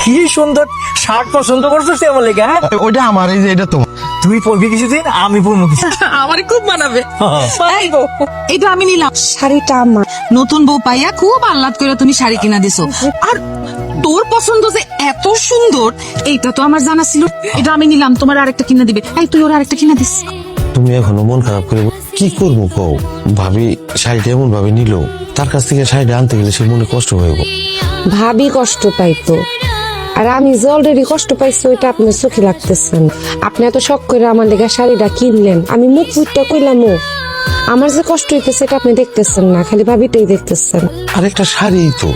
কি সুন্দর শার্ট পছন্দ করছিস আমার লেগে। হ্যাঁ ওইটা আমার, এই যে এটা তোমার। তুই পরবি কিছুদিন, আমি পরবো কিছু। আমার খুব মানাবে। এটা আমি নিলাম। শাড়িটা আমার। নতুন বউ পাইয়া খুব আহ্লাদ করে তুমি শাড়ি কিনা দিছো। আর তোর পছন্দ যে এত সুন্দর এইটা তো আমার জানা ছিল। এটা আমি নিলাম, তোমার আরেকটা কিনা দিবে। এই তুই ওর আরেকটা কিনা দিস। তুমি এখনো মন খারাপ করে কি করবো কও? ভাবি শাড়িটা এমন ভাবে নিল, তার কাছ থেকে শাড়িটা আনতে গেলে সে মনে কষ্ট হয়ে গো। ভাবি কষ্ট পাইতো, আর আমি যে অলরেডি কষ্ট পাইছি ওইটা আপনার চোখে লাগতেছেন। আপনি এত শখ করে আমার লেগে শাড়িটা কিনলেন, আমি মুখ ফুটটা কইলাম ও আমার যে কষ্ট হইতেছে এটা আপনি দেখতেছেন না, খালি ভাবিটাই দেখতেছেন। আর একটা শাড়ি তো,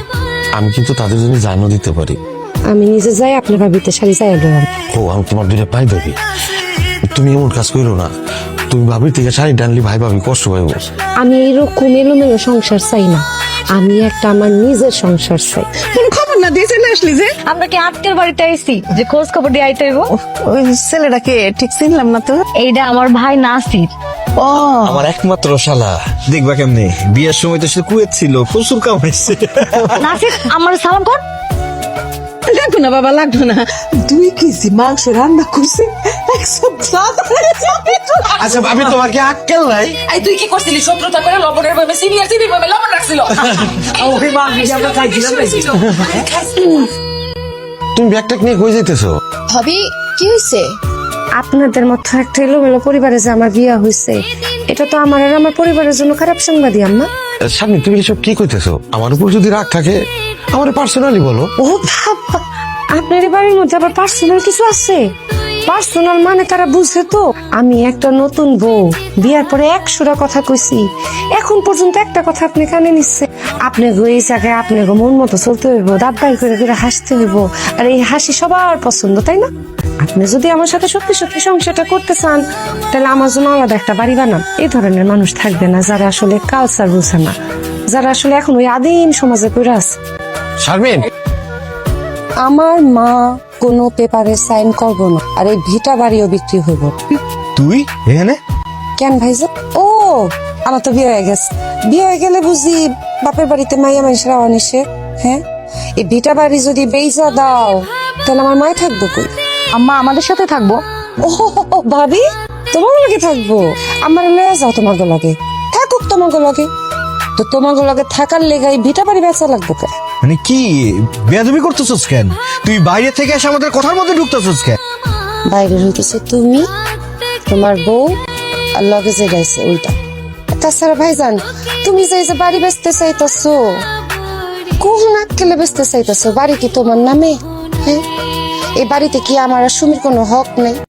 আমি কিন্তু তাদের জন্য জানও দিতে পারি। আমি নিজে যাই আপনার ভাবিতে শাড়ি চাই দিলাম। ও আমি তোমার দুইটা পাই ভাবি, তুমি এমন কাজ করো না। তুমি ভাবির থেকে শাড়ি টানলি ভাই ভাবি কষ্ট পাইব। আমি এইরকম এলোমেলো সংসার চাই না, আমি একটা আমার নিজের সংসার চাই। কোন খবর না দিয়ে চলে আসলি যে? আমরা কি আজকের বাড়িতে আইছি যে খোঁজ খবর দিয়ে আইতে হইব? ওই ছেলেটাকে ঠিক চিনলাম না তো। এইটা আমার ভাই নাসির। ও আমার একমাত্র শালা। দেখবা কেমনে বিয়ের সময় তো সে কুয়েত ছিল, প্রচুর কামাইছে। নাসির আমার সালাম কর। লাগবে না বাবা, লাগবে না। 2 কেজি মাংস রান্না করছে, 100 ভাত। আচ্ছা ভাবি তোমার কি আক্কেল নাই? এই তুই কি করছিলি? শত্রুতা করে লবণের ভাবে সিনিয়র চিনির ভাবে লবণ রাখছিল। ওকে মা আমরা খাইছিলাম নাকি? তুমি ব্যাগটা নিয়ে কই যাইতেছো? ভাবি কি হয়েছে? আপনাদের মতো একটা এলোমেলো পরিবারে যে আমার বিয়ে হয়েছে, এটা তো আমার আর আমার পরিবারের জন্য খারাপ সংবাদই আম্মা। স্বামী তুমি এসব কি কইতেছো? আমার উপর যদি রাগ থাকে আমার পার্সোনালি বলো। ও বাবা, আপনার এই বাড়ির মধ্যে আবার পার্সোনাল কিছু আছে? পার্সোনাল মানে তারা বুঝে তো আমি একটা নতুন বউ, বিয়ার পরে 100টা কথা কইছি, এখন পর্যন্ত একটা কথা আপনি কানে নিচ্ছে। আপনি এই জায়গায় আপনি মন মতো চলতে হইব, দাঁত বাইর করে করে হাসতে হইব, আর এই হাসি সবার পছন্দ, তাই না? আপনি যদি আমার সাথে সত্যি সত্যি সংসারটা করতে চান, তাহলে আমার জন্য আলাদা একটা বাড়ি বানান। এই ধরনের মানুষ থাকবে না যারা আসলে কালচার বুঝে না, যারা আসলে এখন ওই আদিম সমাজে পড়ে আছে। শারমিন, আমার মা কোনো পেপারে সাইন করব না, আর এই ভিটা বাড়িও বিক্রি হইব। তুই এখানে? কেন ভাইজান? ও আমার তো বিয়ে হয়ে গেছে। বিয়ে হয়ে গেলে বুঝি বাপের বাড়িতে মাইয়া মানুষের আনিসে? হ্যাঁ, এই ভিটা বাড়ি যদি বেইজা দাও তাহলে আমার মায় থাকবো কই? আম্মা আমাদের সাথে থাকবো। ও ভাবি, তোমার লগে থাকবো? আমার লয়ে যাও তোমার লগে। থাকুক তোমার লগে, তো তোমার লগে থাকার লেগাই ভিটা বাড়ি বেচা লাগবো কেন? মানে কি বেয়াদবি করতেছস কেন? তুই বাইরে থেকে এসে আমাদের কথার মধ্যে ঢুকতেছস কেন? বাইরে হইতেছে তুমি, তোমার বউ, আর লগে যে গাইছে ওইটা। তাছাড়া ভাইজান, তুমি যে যে বাড়ি বেচতে চাইতেছো, কোন আক্কেলে বেচতে চাইতেছো? বাড়ি কি তোমার নামে? হ্যাঁ, এই বাড়িতে কি আমার আর সুমির কোনো হক নেই?